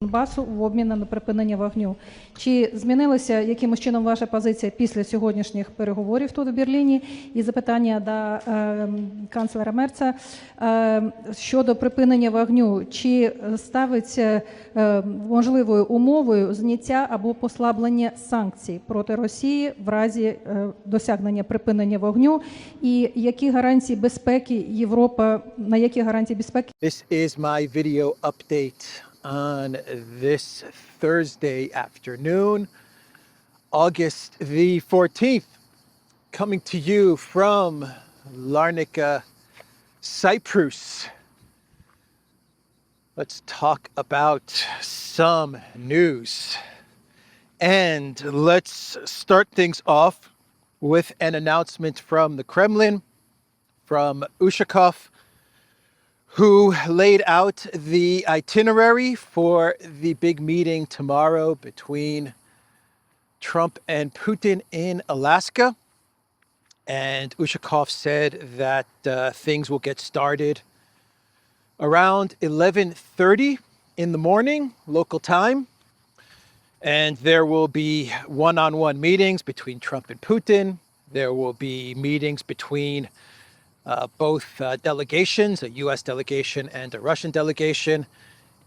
Донбасу в обмін на припинення вогню. Чи змінилася якимось чином ваша позиція після сьогоднішніх переговорів тут у Берліні? І запитання до канцлера Мерца щодо припинення вогню. Чи ставиться можливою умовою зняття або послаблення санкцій проти Росії в разі досягнення припинення вогню? І які гарантії безпеки Європа, на які гарантії безпеки? This is my video update on this Thursday afternoon, August the 14th, coming to you from Larnaca, Cyprus. Let's talk about some news. And let's start things off with an announcement from the Kremlin, from Ushakov, who laid out the itinerary for the big meeting tomorrow between Trump and Putin in Alaska. And Ushakov said that things will get started around 11:30 in the morning, local time. And there will be one-on-one meetings between Trump and Putin. There will be meetings between both delegations, a U.S. delegation and a Russian delegation,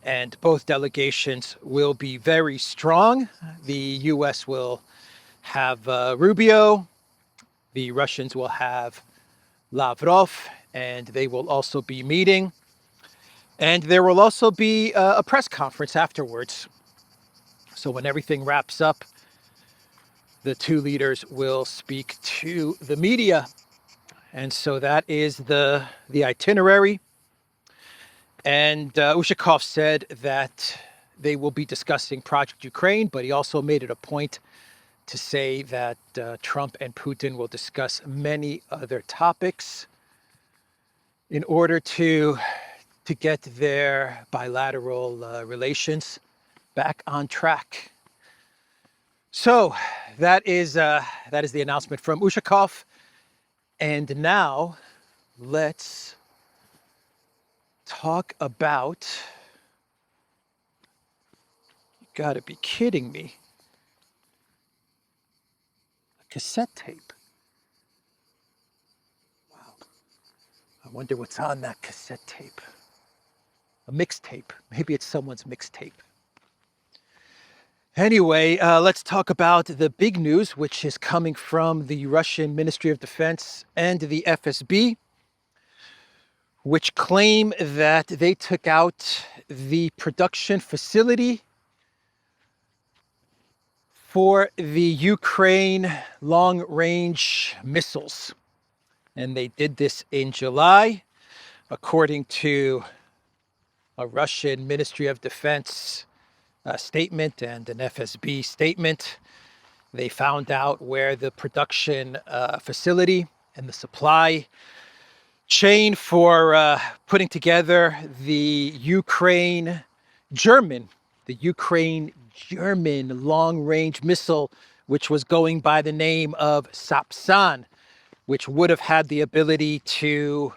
and both delegations will be very strong. The U.S. will have Rubio, the Russians will have Lavrov, and they will also be meeting. And there will also be a press conference afterwards. So when everything wraps up, the two leaders will speak to the media. And so that is the itinerary. And Ushakov said that they will be discussing Project Ukraine, but he also made it a point to say that Trump and Putin will discuss many other topics in order to get their bilateral relations back on track. So that is the announcement from Ushakov. And now let's talk about, you gotta be kidding me, a cassette tape. Wow. I wonder what's on that cassette tape. A mixtape. Maybe it's someone's mixtape. Anyway, let's talk about the big news, which is coming from the Russian Ministry of Defense and the FSB, which claim that they took out the production facility for the Ukraine long-range missiles. And they did this in July, according to a Russian Ministry of Defense statement and an FSB statement. They found out where the production facility and the supply chain for putting together the Ukraine-German long-range missile, which was going by the name of Sapsan, which would have had the ability to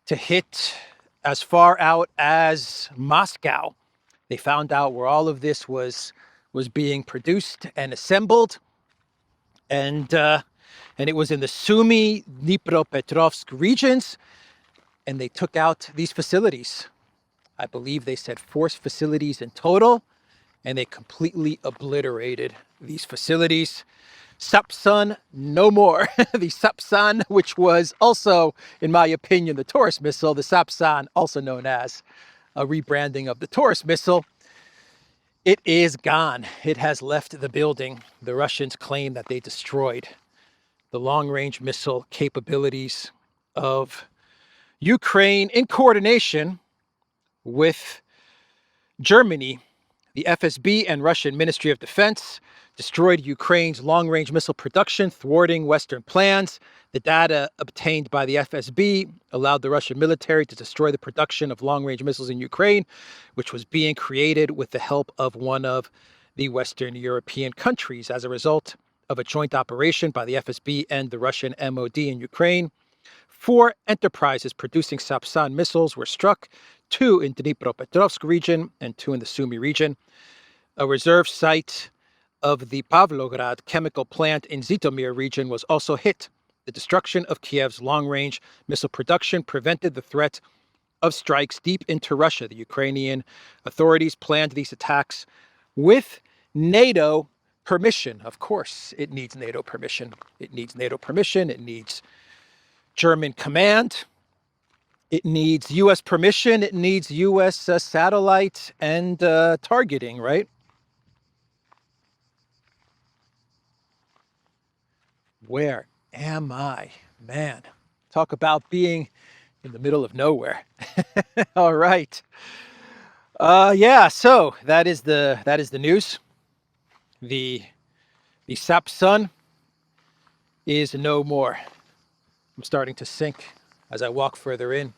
hit as far out as Moscow. They found out where all of this was being produced and assembled, and it was in the Sumy, Dnipropetrovsk regions, and they took out these facilities. I believe they said 4 facilities in total, and they completely obliterated these facilities. Sapsan, no more. The Sapsan, which was also, in my opinion, the Taurus missile, the Sapsan, also known as a rebranding of the Taurus missile, it is gone. It has left the building. The Russians claim that they destroyed the long-range missile capabilities of Ukraine in coordination with Germany. The FSB and Russian Ministry of Defense destroyed Ukraine's long-range missile production, thwarting Western plans. The data obtained by the FSB allowed the Russian military to destroy the production of long-range missiles in Ukraine, which was being created with the help of one of the Western European countries. As a result of a joint operation by the FSB and the Russian MOD in Ukraine, 4 enterprises producing Sapsan missiles were struck, 2 in Dnipropetrovsk region and 2 in the Sumy region. A reserve site of the Pavlograd chemical plant in Zhytomyr region was also hit. The destruction of Kiev's long-range missile production prevented the threat of strikes deep into Russia. The Ukrainian authorities planned these attacks with NATO permission. Of course, it needs NATO permission. It needs NATO permission. It needs German command. It needs U.S. permission. It needs U.S. satellite and targeting, right? Where am I? Man, talk about being in the middle of nowhere. All right. Yeah, so that is the news. The Sapsun is no more. I'm starting to sink as I walk further in.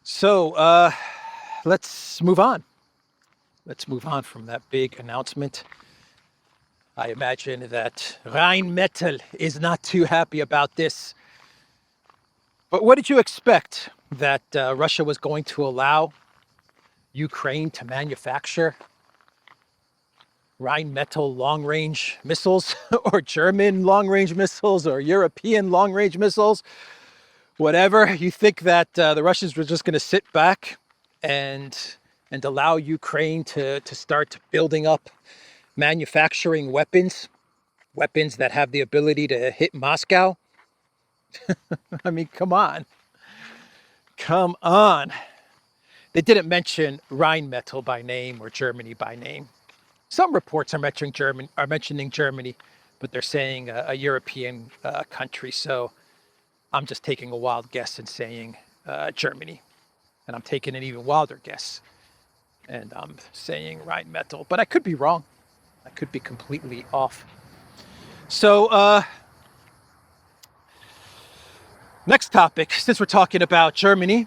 So let's move on. Let's move on from that big announcement. I imagine that Rheinmetall is not too happy about this. But what did you expect? That Russia was going to allow Ukraine to manufacture Rheinmetall long-range missiles or German long-range missiles or European long-range missiles? Whatever. You think that the Russians were just going to sit back and allow Ukraine to start building up manufacturing weapons that have the ability to hit Moscow? I mean, come on. Come on. They didn't mention Rheinmetall by name or Germany by name. Some reports are mentioning Germany, but they're saying a European country. So I'm just taking a wild guess and saying Germany. And I'm taking an even wilder guess. And I'm saying Rheinmetall. But I could be wrong. I could be completely off. So next topic, since we're talking about Germany,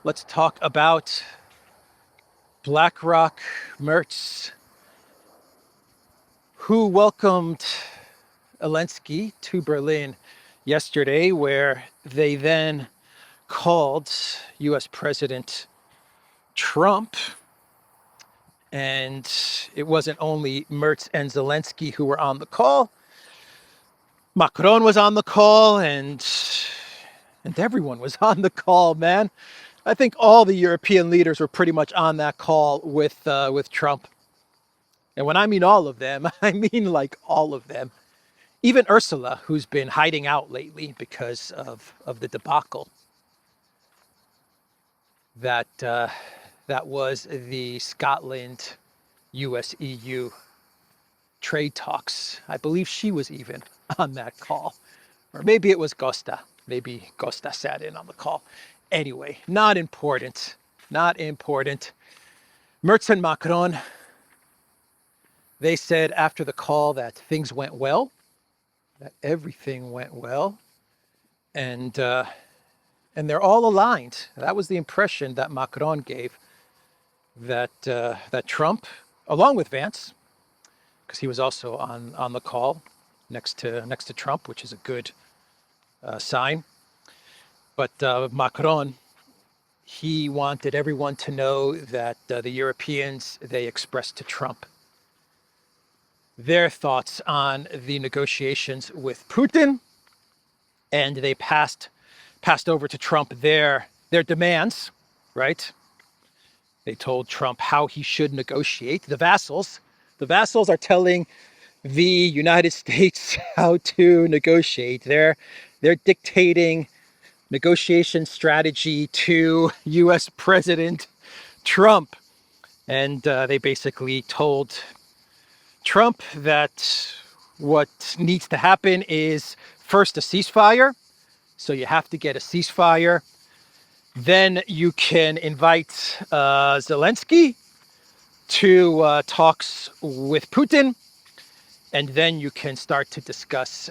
let's talk about BlackRock Merz, who welcomed Zelensky to Berlin yesterday, where they then called US President Trump. And it wasn't only Merz and Zelensky who were on the call. Macron was on the call, and everyone was on the call, man. I think all the European leaders were pretty much on that call with Trump. And when I mean all of them, I mean like all of them. Even Ursula, who's been hiding out lately because of the debacle that was the Scotland US EU trade talks. I believe she was even on that call. Or maybe it was Costa. Maybe Costa sat in on the call. Anyway, not important. Not important. Merz and Macron, they said after the call that things went well, that everything went well, and they're all aligned. That was the impression that Macron gave, that Trump, along with Vance, because he was also on the call next to Trump, which is a good sign. But Macron, he wanted everyone to know that the Europeans, they expressed to Trump their thoughts on the negotiations with Putin, and they passed over to Trump their demands, right? They told Trump how he should negotiate. The vassals are telling the United States how to negotiate. They're dictating negotiation strategy to US President Trump. And they basically told Trump that what needs to happen is first a ceasefire. So you have to get a ceasefire. Then you can invite Zelensky to talks with Putin. And then you can start to discuss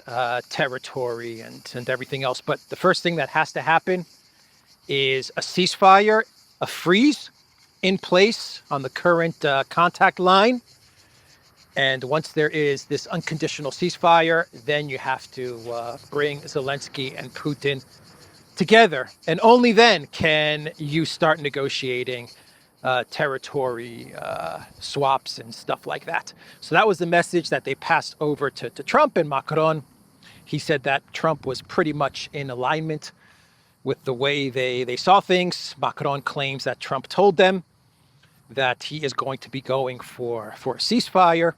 territory and everything else. But the first thing that has to happen is a ceasefire, a freeze in place on the current contact line. And once there is this unconditional ceasefire, then you have to bring Zelensky and Putin together. And only then can you start negotiating territory swaps and stuff like that. So that was the message that they passed over to Trump and Macron. He said that Trump was pretty much in alignment with the way they saw things. Macron claims that Trump told them that he is going to be going for a ceasefire,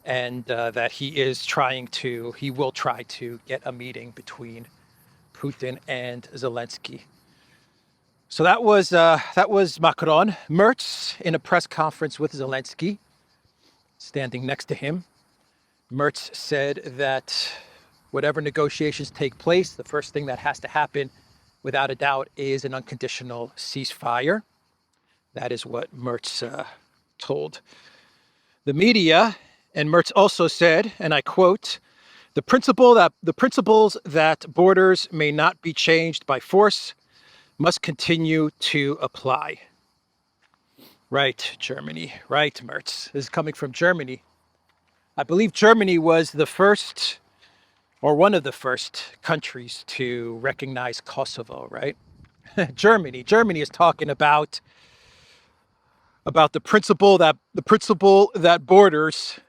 and that he will try to get a meeting between Putin and Zelensky. So that was Macron. Merz, in a press conference with Zelensky, standing next to him, Merz said that whatever negotiations take place, the first thing that has to happen, without a doubt, is an unconditional ceasefire. That is what Merz told the media. And Merz also said, and I quote, the principles that borders may not be changed by force must continue to apply. Right, Germany. Right, Merz. This is coming from Germany. I believe Germany was the first, or one of the first countries to recognize Kosovo, right? Germany is talking about the principle that borders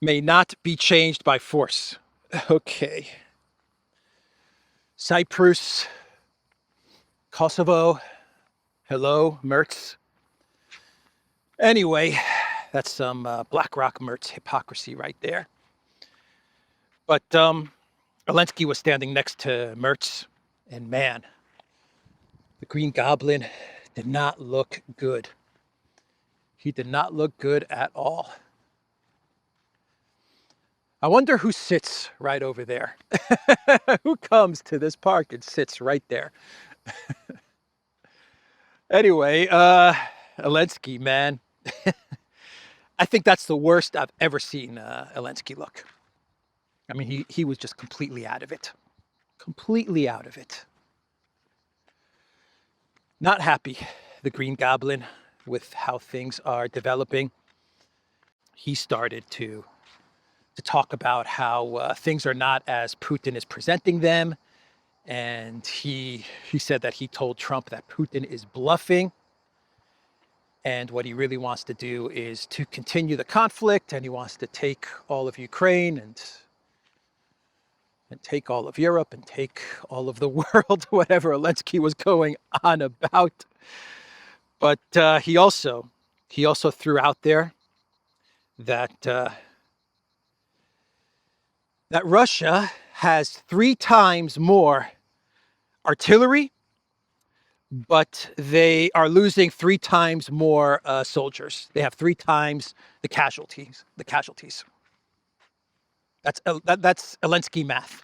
may not be changed by force. Okay. Cyprus, Kosovo, hello, Merz. Anyway, that's some BlackRock Merz hypocrisy right there. But Zelensky was standing next to Merz, and man, the Green Goblin did not look good. He did not look good at all. I wonder who sits right over there. Who comes to this park and sits right there? Anyway, Zelensky, man. I think that's the worst I've ever seen Zelensky look. I mean, he was just completely out of it. Completely out of it. Not happy, the Green Goblin, with how things are developing. He started to talk about how things are not as Putin is presenting them. And he said that he told Trump that Putin is bluffing. And what he really wants to do is to continue the conflict, and he wants to take all of Ukraine and take all of Europe and take all of the world, whatever Zelensky was going on about. But he also threw out there that that Russia has 3 times more artillery, but they are losing 3 times more soldiers. They have 3 times the casualties. That's Zelensky math,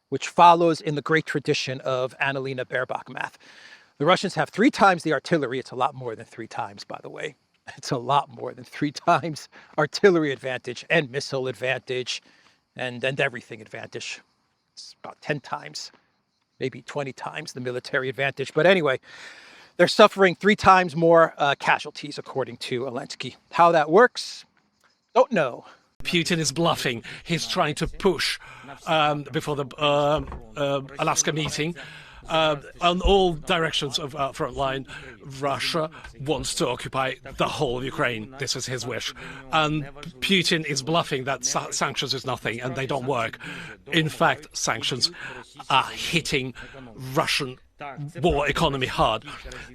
which follows in the great tradition of Annalena Baerbock math. The Russians have 3 times the artillery. It's a lot more than 3 times, by the way. It's a lot more than 3 times artillery advantage and missile advantage and everything advantage. It's about 10 times, maybe 20 times the military advantage. But anyway, they're suffering 3 times more casualties, according to Zelensky. How that works, don't know. Putin is bluffing. He's trying to push before the Alaska meeting on all directions of our front line. Russia wants to occupy the whole of Ukraine. This is his wish. And Putin is bluffing that sanctions is nothing and they don't work. In fact, sanctions are hitting Russian war economy hard.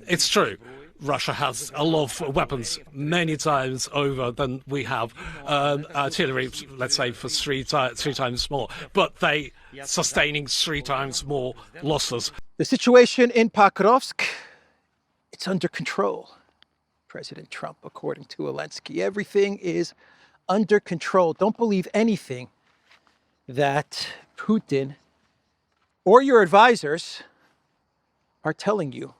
It's true. Russia has a lot of weapons, many times over than we have. Artillery, let's say, for 3 times more. But they sustaining 3 times more losses. The situation in Pokrovsk, it's under control, President Trump, according to Zelensky. Everything is under control. Don't believe anything that Putin or your advisors are telling you.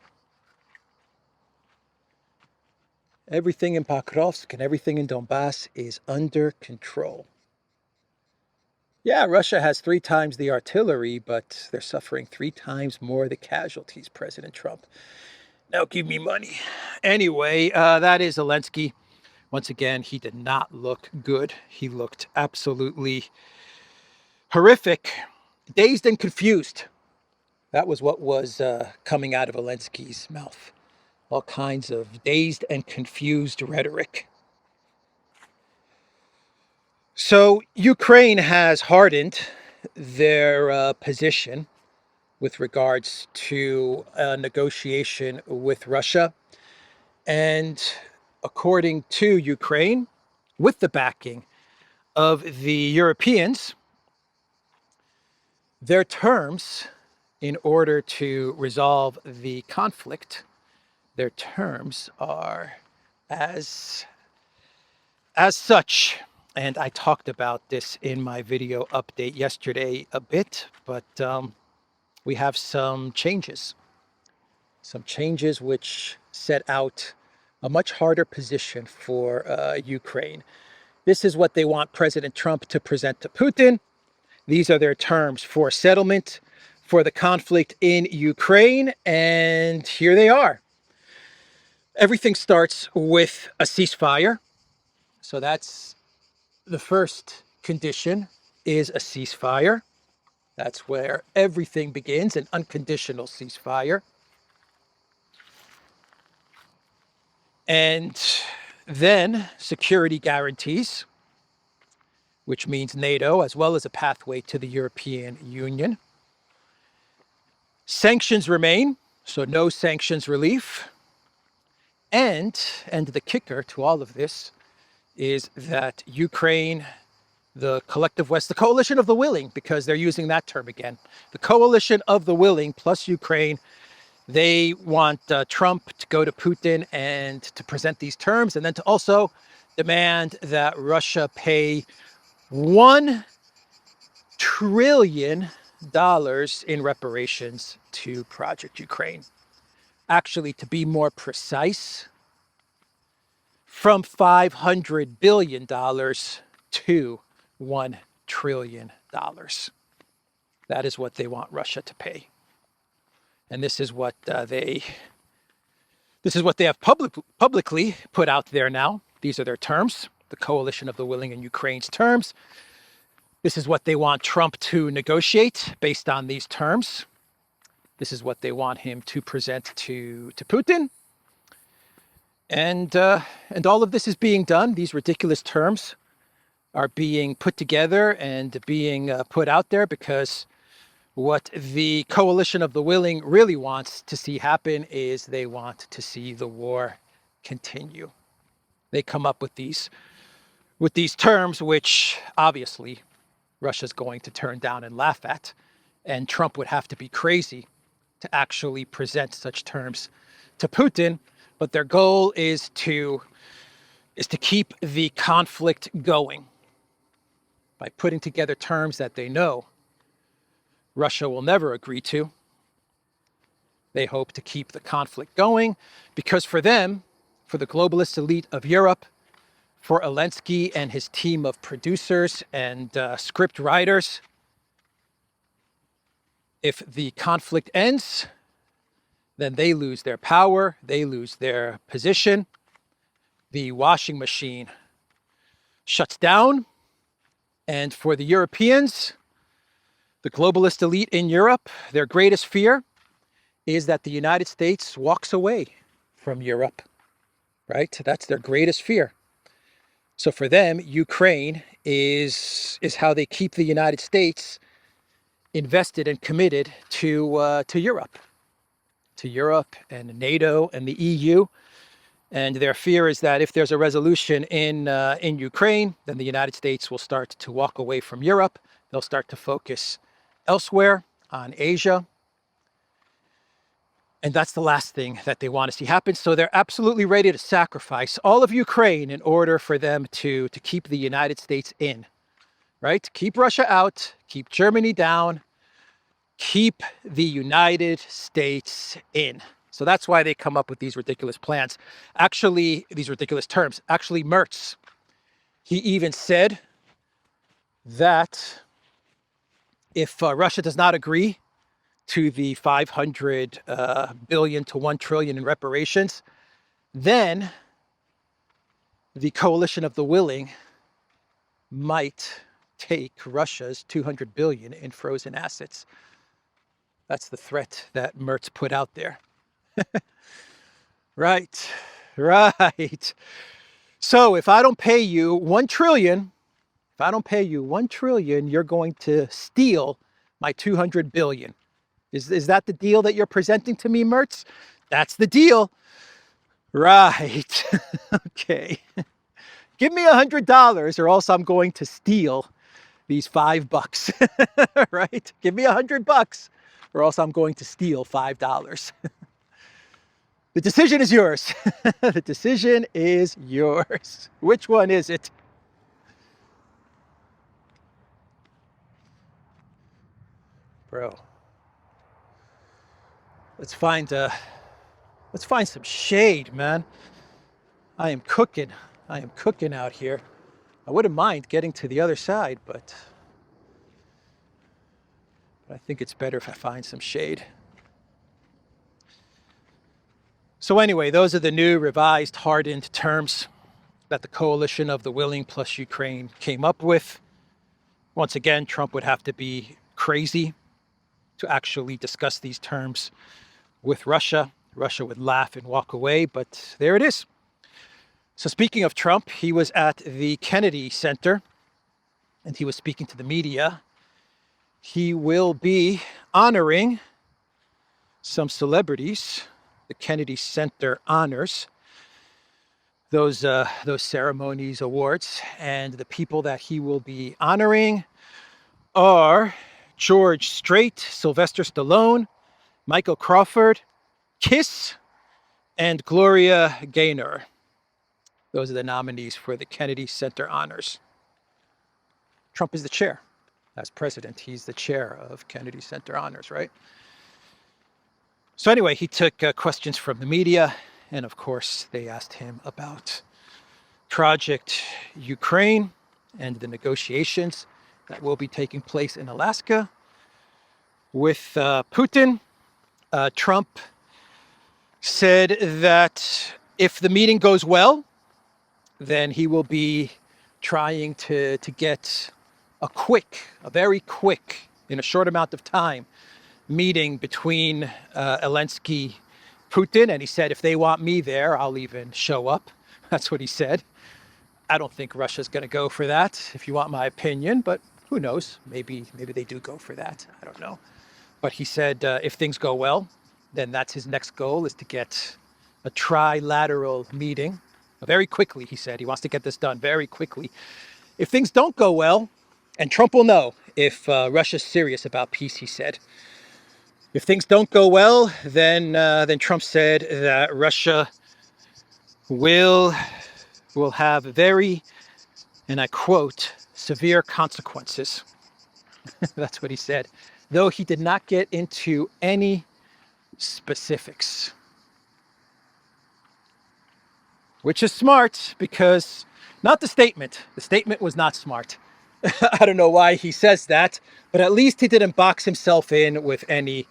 Everything in Pokrovsk and everything in Donbass is under control. Yeah, Russia has 3 times the artillery, but they're suffering 3 times more the casualties, President Trump. Now give me money. Anyway, that is Zelensky Once again, he did not look good. He looked absolutely horrific, dazed and confused. That was what was coming out of Zelensky's mouth. All kinds of dazed and confused rhetoric. So Ukraine has hardened their position with regards to a negotiation with Russia. And according to Ukraine, with the backing of the Europeans, their terms in order to resolve the conflict, their terms are as such. And I talked about this in my video update yesterday a bit, but we have some changes which set out a much harder position for Ukraine. This is what they want President Trump to present to Putin. These are their terms for settlement for the conflict in Ukraine, and here they are. Everything starts with a ceasefire. So that's the first condition, is a ceasefire. That's where everything begins, an unconditional ceasefire. And then security guarantees, which means NATO, as well as a pathway to the European Union. Sanctions remain, so no sanctions relief. And the kicker to all of this is that Ukraine, the collective West, the coalition of the willing, because they're using that term again, the coalition of the willing plus Ukraine, they want Trump to go to Putin and to present these terms, and then to also demand that Russia pay $1 trillion in reparations to Project Ukraine. Actually, to be more precise, from $500 billion to $1 trillion. That is what they want Russia to pay. And this is what they have publicly put out there now. These are their terms, the coalition of the willing in Ukraine's terms. This is what they want Trump to negotiate based on these terms. This is what they want him to present to Putin. And all of this is being done. These ridiculous terms are being put together and being put out there because what the coalition of the willing really wants to see happen is they want to see the war continue. They come up with these terms, which obviously Russia's going to turn down and laugh at, and Trump would have to be crazy to actually present such terms to Putin. But their goal is to keep the conflict going by putting together terms that they know Russia will never agree to. They hope to keep the conflict going because for them, for the globalist elite of Europe, for Zelensky and his team of producers and script writers, if the conflict ends, then they lose their power, they lose their position. The washing machine shuts down. And for the Europeans, the globalist elite in Europe, their greatest fear is that the United States walks away from Europe, right? That's their greatest fear. So for them, Ukraine is how they keep the United States invested and committed to Europe and NATO and the EU. And their fear is that if there's a resolution in Ukraine, then the United States will start to walk away from Europe. They'll start to focus elsewhere on Asia. And that's the last thing that they want to see happen. So they're absolutely ready to sacrifice all of Ukraine in order for them to keep the United States in, right? Keep Russia out, keep Germany down, keep the United States in. So that's why they come up with these ridiculous plans. Actually, these ridiculous terms. Actually, Merz, he even said that if Russia does not agree to the 500 billion to 1 trillion in reparations, then the coalition of the willing might take Russia's 200 billion in frozen assets. That's the threat that Merz put out there. Right. So if I don't pay you 1 trillion, you're going to steal my 200 billion. Is that the deal that you're presenting to me, Merz? That's the deal. Right. Okay. Give me $100 or else I'm going to steal these $5. Right? Give me $100 or else I'm going to steal $5. The decision is yours. The decision is yours. Which one is it? Bro. Let's find some shade, man. I am cooking out here. I wouldn't mind getting to the other side, but I think it's better if I find some shade. So anyway, those are the new revised, hardened terms that the coalition of the willing plus Ukraine came up with. Once again, Trump would have to be crazy to actually discuss these terms with Russia. Russia would laugh and walk away, but there it is. So speaking of Trump, he was at the Kennedy Center and he was speaking to the media. He will be honoring some celebrities, the Kennedy Center honors, those ceremonies, awards, and the people that he will be honoring are George Strait, Sylvester Stallone, Michael Crawford, Kiss, and Gloria Gaynor. Those are the nominees for the Kennedy Center honors. Trump is the chair. As president, he's the chair of Kennedy Center honors, right? So anyway, he took questions from the media, and of course, they asked him about Project Ukraine and the negotiations that will be taking place in Alaska with Putin. Trump said that if the meeting goes well, then he will be trying to get a very quick, in a short amount of time, meeting between Zelensky, Putin, and he said, if they want me there, I'll even show up. That's what he said. I don't think Russia's going to go for that, if you want my opinion, but who knows? Maybe they do go for that. I don't know. But he said if things go well, then that's his next goal, is to get a trilateral meeting very quickly, he said. He wants to get this done very quickly. If things don't go well, and Trump will know if Russia's serious about peace, he said. If things don't go well, then Trump said that Russia will have very, and I quote, severe consequences. That's what he said, though he did not get into any specifics. Which is smart, because not the statement. The statement was not smart. I don't know why he says that, but at least he didn't box himself in with any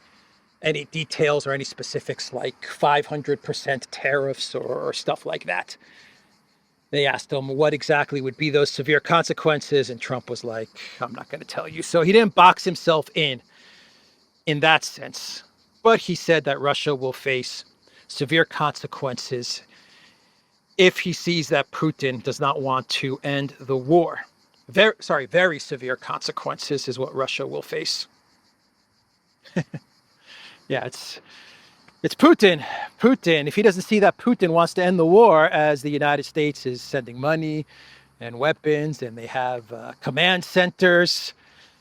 details or any specifics like 500% tariffs or stuff like that. They asked him what exactly would be those severe consequences, and Trump was like, I'm not going to tell you. So he didn't box himself in that sense. But he said that Russia will face severe consequences if he sees that Putin does not want to end the war. Very severe consequences is what Russia will face. Yeah, it's Putin. Putin, if he doesn't see that Putin wants to end the war, as the United States is sending money and weapons, and they have command centers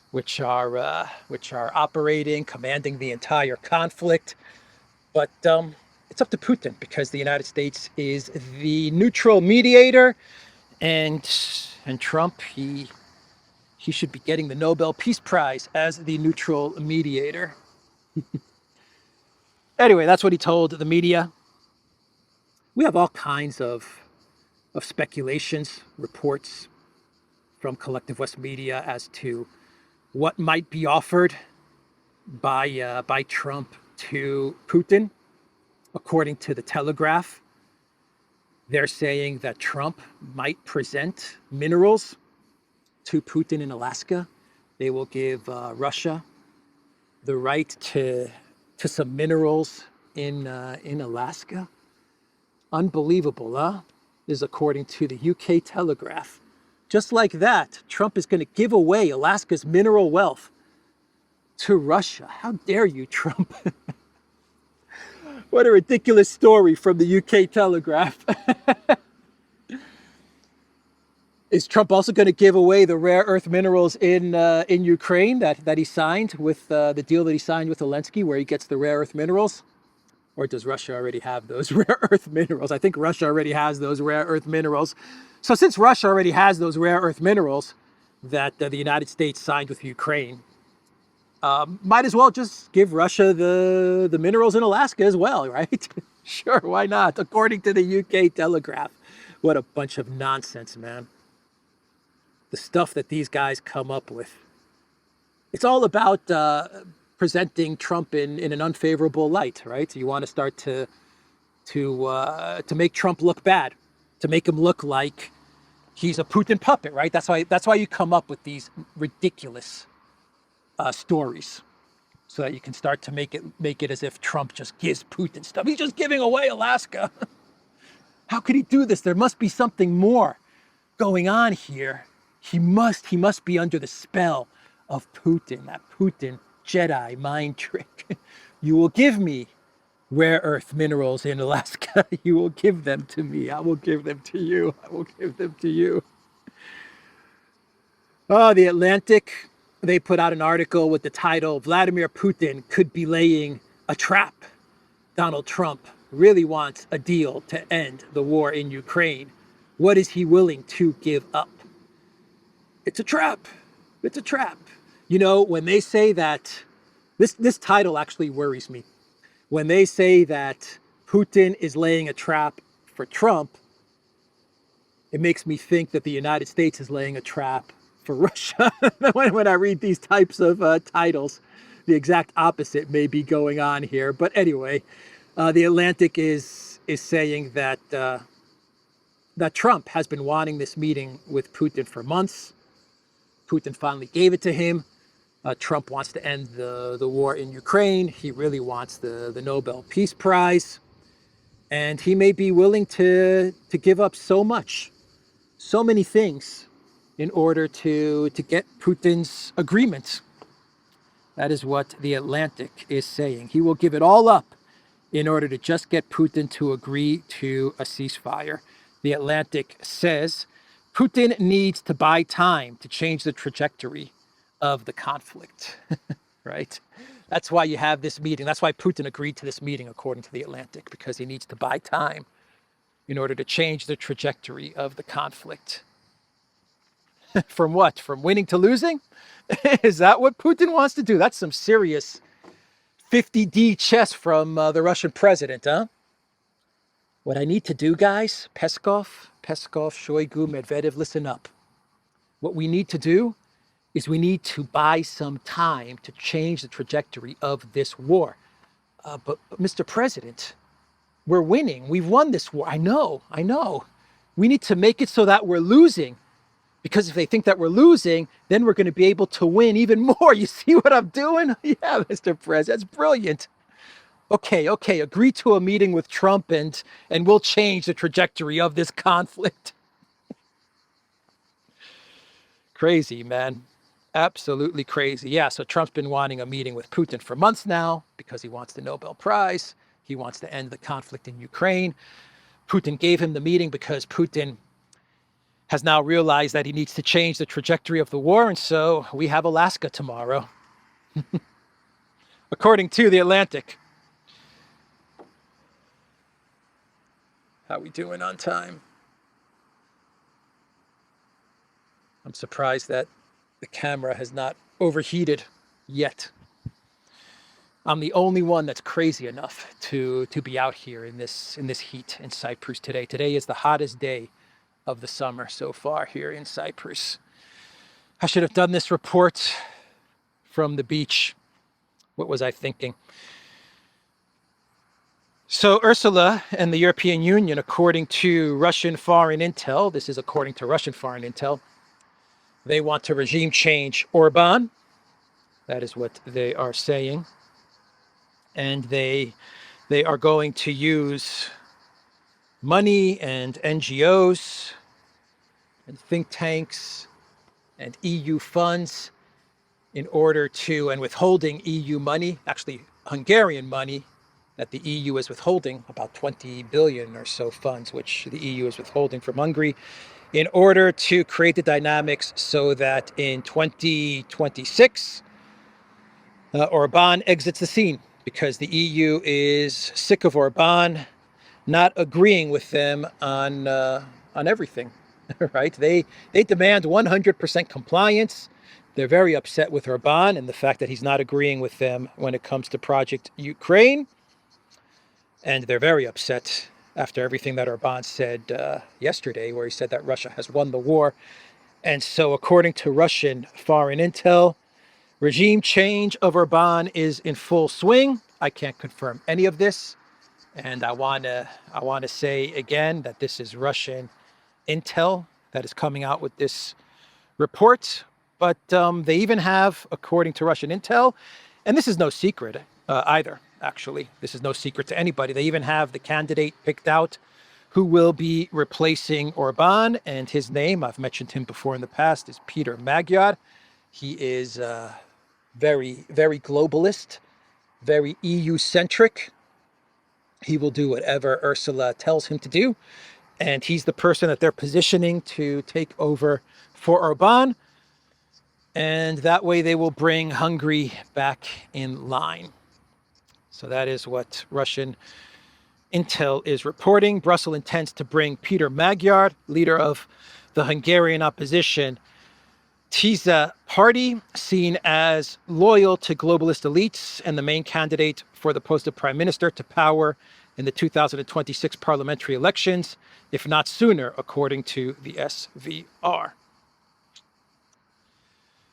which are operating, commanding the entire conflict. But it's up to Putin, because the United States is the neutral mediator, and Trump, he should be getting the Nobel Peace Prize as the neutral mediator. Anyway, that's what he told the media. We have all kinds of speculations, reports from Collective West Media as to what might be offered by Trump to Putin. According to the Telegraph, They're saying that Trump might present minerals to Putin in Alaska. They will give Russia the right to some minerals in Alaska. Unbelievable, huh? This is according to the UK Telegraph. Just like that, Trump is going to give away Alaska's mineral wealth to Russia. How dare you, Trump? What a ridiculous story from the UK Telegraph. Is Trump also going to give away the rare earth minerals in Ukraine that he signed with the deal that he signed with Zelensky, where he gets the rare earth minerals? Or does Russia already have those rare earth minerals? I think Russia already has those rare earth minerals. So since Russia already has those rare earth minerals that the United States signed with Ukraine, might as well just give Russia the minerals in Alaska as well, right? Sure, why not? According to the UK Telegraph. What a bunch of nonsense, man. The stuff that these guys come up with. It's all about presenting Trump in an unfavorable light, right? You want to start to make Trump look bad, to make him look like he's a Putin puppet, right? That's why you come up with these ridiculous stories, so that you can start to make it as if Trump just gives Putin stuff. He's just giving away Alaska. How could he do this? There must be something more going on here. He must be under the spell of Putin, that Putin Jedi mind trick. You will give me rare earth minerals in Alaska. You will give them to me. I will give them to you. I will give them to you. Oh, The Atlantic, they put out an article with the title, Vladimir Putin could be laying a trap. Donald Trump really wants a deal to end the war in Ukraine. What is he willing to give up? It's a trap. It's a trap. You know, when they say that, this title actually worries me. When they say that Putin is laying a trap for Trump, it makes me think that the United States is laying a trap for Russia. When I read these types of titles, the exact opposite may be going on here. But anyway, The Atlantic is saying that that Trump has been wanting this meeting with Putin for months. Putin finally gave it to him. Trump wants to end the war in Ukraine. He really wants the Nobel Peace Prize. And he may be willing to give up so much, so many things, in order to get Putin's agreement. That is what The Atlantic is saying. He will give it all up in order to just get Putin to agree to a ceasefire. The Atlantic says Putin needs to buy time to change the trajectory of the conflict, right? That's why you have this meeting. That's why Putin agreed to this meeting, according to The Atlantic, because he needs to buy time in order to change the trajectory of the conflict. From what? From winning to losing? Is that what Putin wants to do? That's some serious 50D chess from the Russian president, huh? What I need to do, guys, Peskov, Shoigu, Medvedev, listen up. What we need to do is we need to buy some time to change the trajectory of this war. But Mr. President, we're winning. We've won this war. I know. We need to make it so that we're losing. Because if they think that we're losing, then we're going to be able to win even more. You see what I'm doing? Yeah, Mr. President, that's brilliant. Okay, agree to a meeting with Trump and we'll change the trajectory of this conflict. Crazy, man. Absolutely crazy. Yeah, so Trump's been wanting a meeting with Putin for months now because he wants the Nobel Prize. He wants to end the conflict in Ukraine. Putin gave him the meeting because Putin has now realized that he needs to change the trajectory of the war, and so we have Alaska tomorrow. According to The Atlantic. How we doing on time? I'm surprised that the camera has not overheated yet. I'm the only one that's crazy enough to be out here in this heat in Cyprus today. Today is the hottest day of the summer so far here in Cyprus. I should have done this report from the beach. What was I thinking? So Ursula and the European Union, according to Russian foreign intel, this is according to Russian foreign intel, they want to regime change Orban. That is what they are saying. And they are going to use money and NGOs and think tanks and EU funds in order to, and withholding EU money, actually Hungarian money, that the EU is withholding, about 20 billion or so funds, which the EU is withholding from Hungary, in order to create the dynamics so that in 2026, Orban exits the scene, because the EU is sick of Orban not agreeing with them on everything, right? They demand 100% compliance. They're very upset with Orban and the fact that he's not agreeing with them when it comes to Project Ukraine. And they're very upset after everything that Orban said yesterday, where he said that Russia has won the war. And so, according to Russian foreign intel, regime change of Orban is in full swing. I can't confirm any of this. And I want to say again that this is Russian intel that is coming out with this report. But they even have, according to Russian intel, and this is no secret either, actually. This is no secret to anybody. They even have the candidate picked out who will be replacing Orban. And his name, I've mentioned him before in the past, is Peter Magyar. He is very, very globalist, very EU-centric. He will do whatever Ursula tells him to do. And he's the person that they're positioning to take over for Orban. And that way they will bring Hungary back in line. So that is what Russian intel is reporting. Brussels intends to bring Peter Magyar, leader of the Hungarian opposition TISA party, seen as loyal to globalist elites and the main candidate for the post of prime minister, to power in the 2026 parliamentary elections, if not sooner, according to the SVR.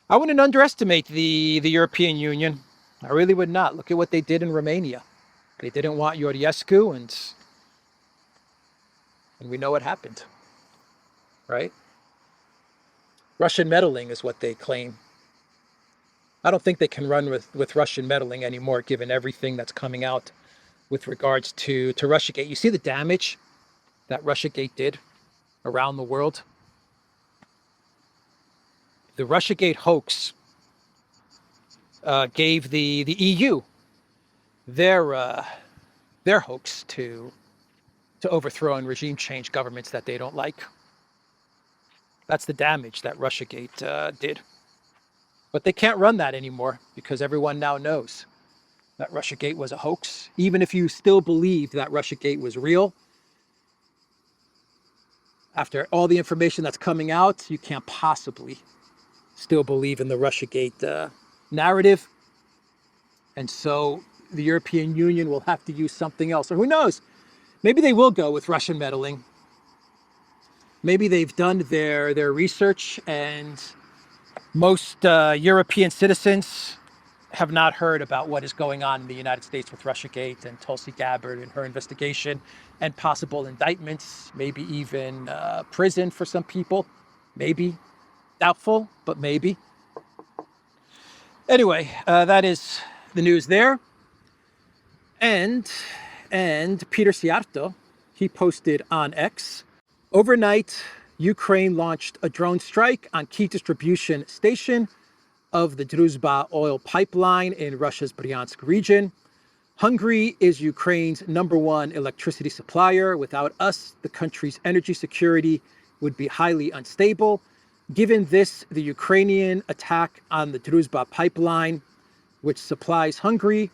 I wouldn't underestimate the European Union. I really would not. Look at what they did in Romania. They didn't want Iorgescu, and we know what happened, right? Russian meddling is what they claim. I don't think they can run with Russian meddling anymore, given everything that's coming out with regards to Russiagate. You see the damage that Russiagate did around the world? The Russiagate hoax gave the EU their hoax to overthrow and regime change governments that they don't like. That's the damage that Russiagate did. But they can't run that anymore, because everyone now knows that Russiagate was a hoax. Even if you still believed that Russiagate was real, after all the information that's coming out, you can't possibly still believe in the Russiagate narrative. And so the European Union will have to use something else. Or who knows? Maybe they will go with Russian meddling. Maybe they've done their research, and most European citizens have not heard about what is going on in the United States with Russiagate and Tulsi Gabbard and her investigation and possible indictments, maybe even prison for some people. Maybe. Doubtful, but maybe. Anyway, that is the news there. And Peter Sciarto, he posted on X, overnight, Ukraine launched a drone strike on key distribution station of the Druzhba oil pipeline in Russia's Bryansk region. Hungary is Ukraine's #1 electricity supplier. Without us, the country's energy security would be highly unstable. Given this, the Ukrainian attack on the Druzhba pipeline, which supplies Hungary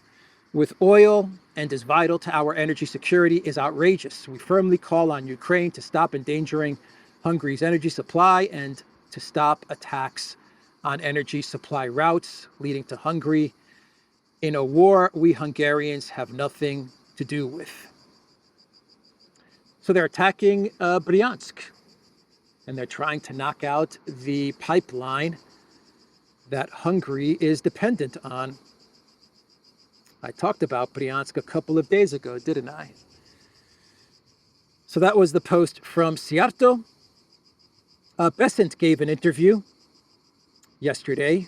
with oil and is vital to our energy security, is outrageous. We firmly call on Ukraine to stop endangering Hungary's energy supply and to stop attacks on energy supply routes leading to Hungary in a war we Hungarians have nothing to do with. So they're attacking Bryansk, and they're trying to knock out the pipeline that Hungary is dependent on. I talked about Bryansk a couple of days ago, didn't I? So that was the post from Siarto. Besant gave an interview yesterday,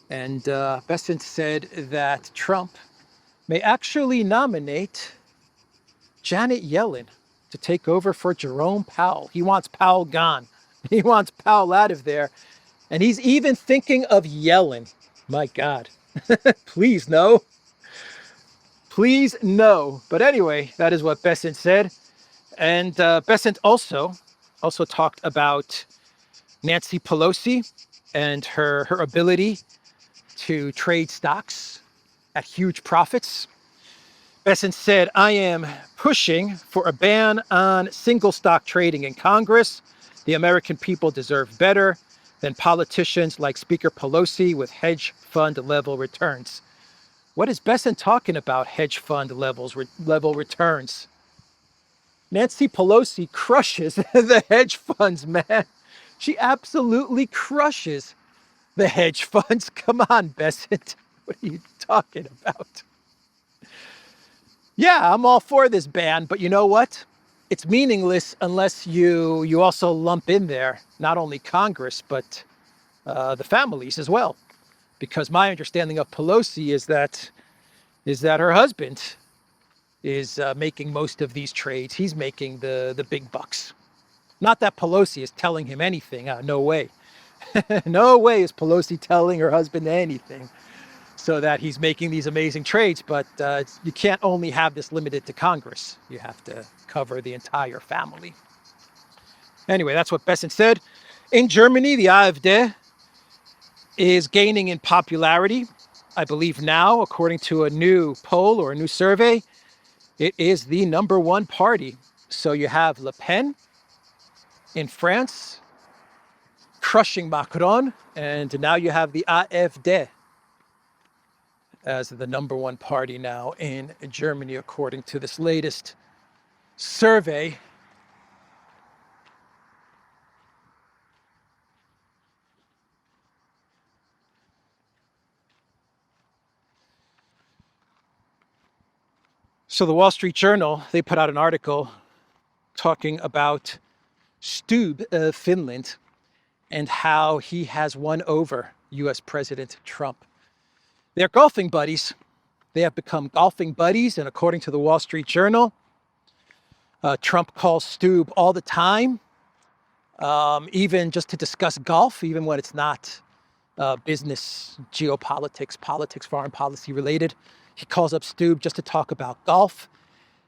and Besant said that Trump may actually nominate Janet Yellen to take over for Jerome Powell. He wants Powell gone. He wants Powell out of there. And he's even thinking of Yellen. My God. Please no. Please no. But anyway, that is what Besant said. And Besant also talked about Nancy Pelosi and her ability to trade stocks at huge profits. Besant said, I am pushing for a ban on single stock trading in Congress. The American people deserve better than politicians like Speaker Pelosi with hedge fund level returns. What is Besant talking about, hedge fund level returns? Nancy Pelosi crushes the hedge funds, man. She absolutely crushes the hedge funds. Come on, Besant. What are you talking about? Yeah, I'm all for this ban, but you know what? It's meaningless unless you also lump in there not only Congress, but the families as well. Because my understanding of Pelosi is that her husband is making most of these trades. He's making the big bucks. Not that Pelosi is telling him anything. No way. No way is Pelosi telling her husband anything so that he's making these amazing trades. But you can't only have this limited to Congress. You have to cover the entire family. Anyway, that's what Besant said. In Germany, the AfD is gaining in popularity. I believe now, according to a new poll or a new survey, it is the #1 party. So you have Le Pen in France crushing Macron, and now you have the AfD as the #1 party now in Germany, according to this latest survey. So the Wall Street Journal, they put out an article talking about Stubb of Finland and how he has won over US President Trump. They're golfing buddies. They have become golfing buddies. And according to the Wall Street Journal, Trump calls Stubb all the time, even just to discuss golf, even when it's not business, geopolitics, politics, foreign policy related. He calls up Stubb just to talk about golf.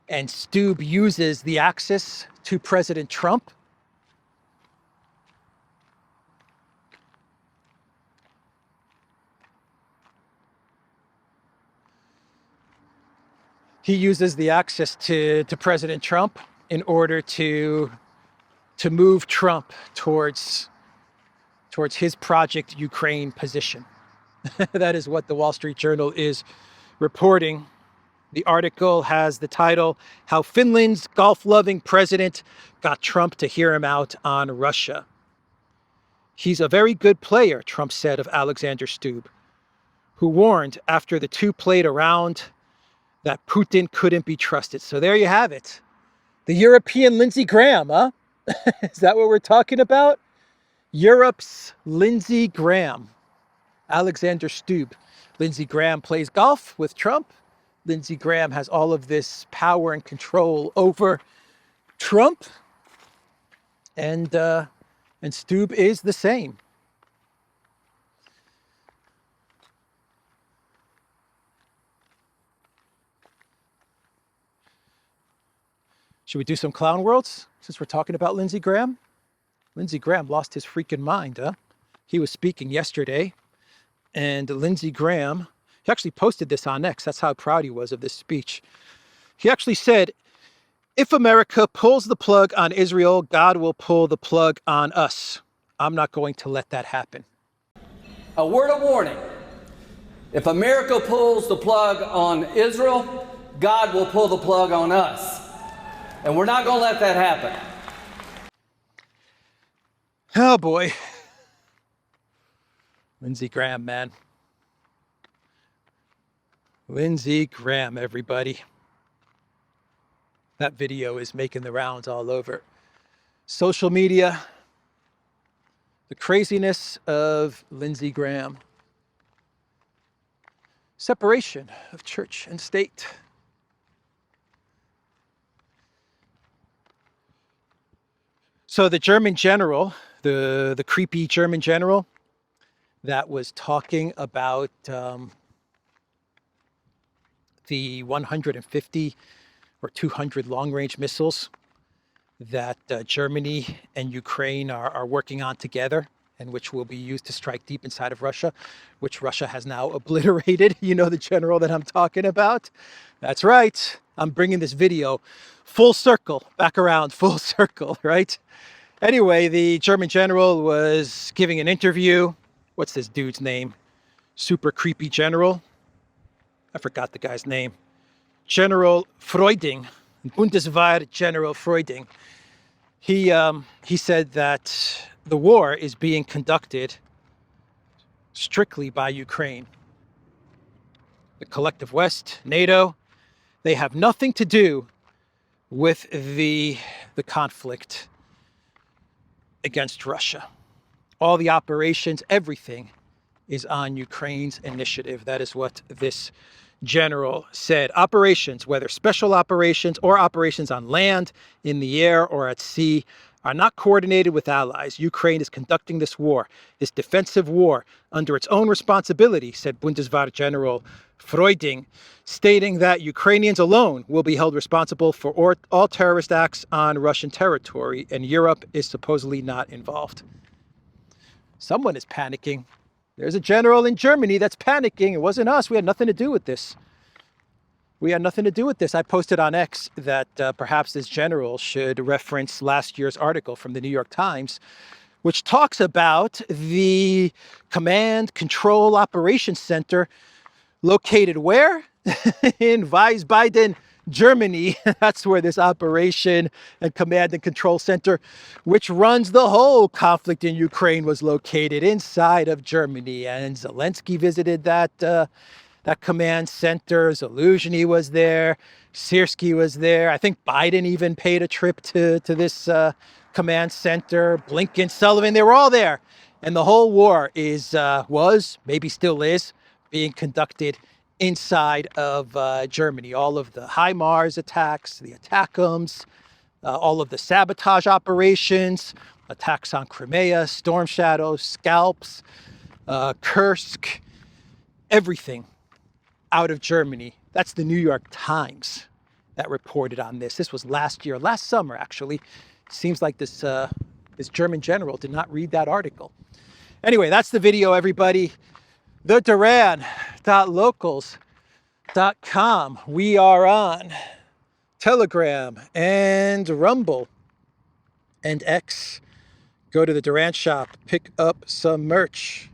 And Stubb uses the access to President Trump President Trump in order to move Trump towards his Project Ukraine position. That is what the Wall Street Journal is reporting. The article has the title, How Finland's Golf-Loving President Got Trump to Hear Him Out on Russia. He's a very good player, Trump said of Alexander Stubb, who warned after the two played around that Putin couldn't be trusted. So there you have it. The European Lindsey Graham, huh? Is that what we're talking about? Europe's Lindsey Graham. Alexander Stubb. Lindsey Graham plays golf with Trump. Lindsey Graham has all of this power and control over Trump. And Stubb is the same. Should we do some clown worlds since we're talking about Lindsey Graham? Lindsey Graham lost his freaking mind, huh? He was speaking yesterday, and Lindsey Graham, he actually posted this on X. That's how proud he was of this speech. He actually said, if America pulls the plug on Israel, God will pull the plug on us. I'm not going to let that happen. A word of warning. If America pulls the plug on Israel, God will pull the plug on us. And we're not going to let that happen. Oh, boy. Lindsey Graham, man. Lindsey Graham, everybody. That video is making the rounds all over social media. The craziness of Lindsey Graham. Separation of church and state. So the German general, the creepy German general that was talking about the 150 or 200 long-range missiles that Germany and Ukraine are working on together, and which will be used to strike deep inside of Russia, which Russia has now obliterated. You know the general that I'm talking about? That's right. I'm bringing this video full circle, back around, full circle, right? Anyway, the German general was giving an interview. What's this dude's name? Super creepy general. I forgot the guy's name. General Freuding, Bundeswehr General Freuding. He said that the war is being conducted strictly by Ukraine. The collective West, NATO, they have nothing to do with the conflict against Russia. All the operations, everything is on Ukraine's initiative. That is what this general said. Operations, whether special operations or operations on land, in the air, or at sea, are not coordinated with allies. Ukraine is conducting this war, this defensive war, under its own responsibility, said Bundeswehr General Freuding, stating that Ukrainians alone will be held responsible for all terrorist acts on Russian territory, and Europe is supposedly not involved. Someone is panicking. There's a general in Germany that's panicking. It wasn't us. We had nothing to do with this. We had nothing to do with this. I posted on X that perhaps this general should reference last year's article from the New York Times, which talks about the Command Control Operations Center located where? In Wiesbaden, Germany. That's where this operation and command and control center, which runs the whole conflict in Ukraine, was located inside of Germany. And Zelensky visited that command center. Zelensky was there. Syrskyi was there. I think Biden even paid a trip to this command center. Blinken, Sullivan, they were all there. And the whole war was, maybe still is, being conducted inside of Germany. All of the HIMARS attacks, the ATACMS, all of the sabotage operations, attacks on Crimea, Storm Shadows, Scalps, Kursk, everything out of Germany. That's the New York Times that reported on this. This was last summer, actually. Seems like this German general did not read that article. Anyway, that's the video, everybody. TheDuran.locals.com. We are on Telegram and Rumble and X. Go to the Duran shop, pick up some merch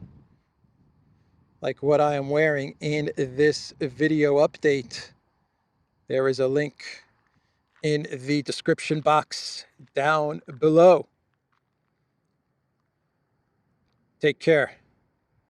like what I am wearing in this video update. There is a link in the description box down below. Take care.